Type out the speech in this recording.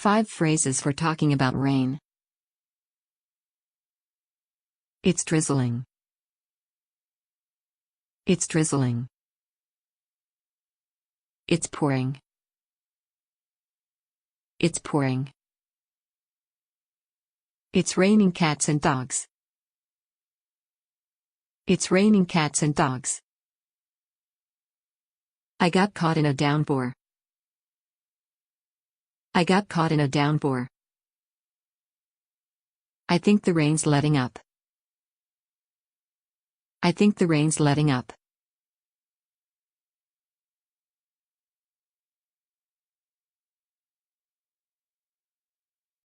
5 phrases for talking about rain. It's drizzling. It's drizzling. It's pouring. It's pouring. It's raining cats and dogs. It's raining cats and dogs. I got caught in a downpour. I got caught in a downpour. I think the rain's letting up. I think the rain's letting up.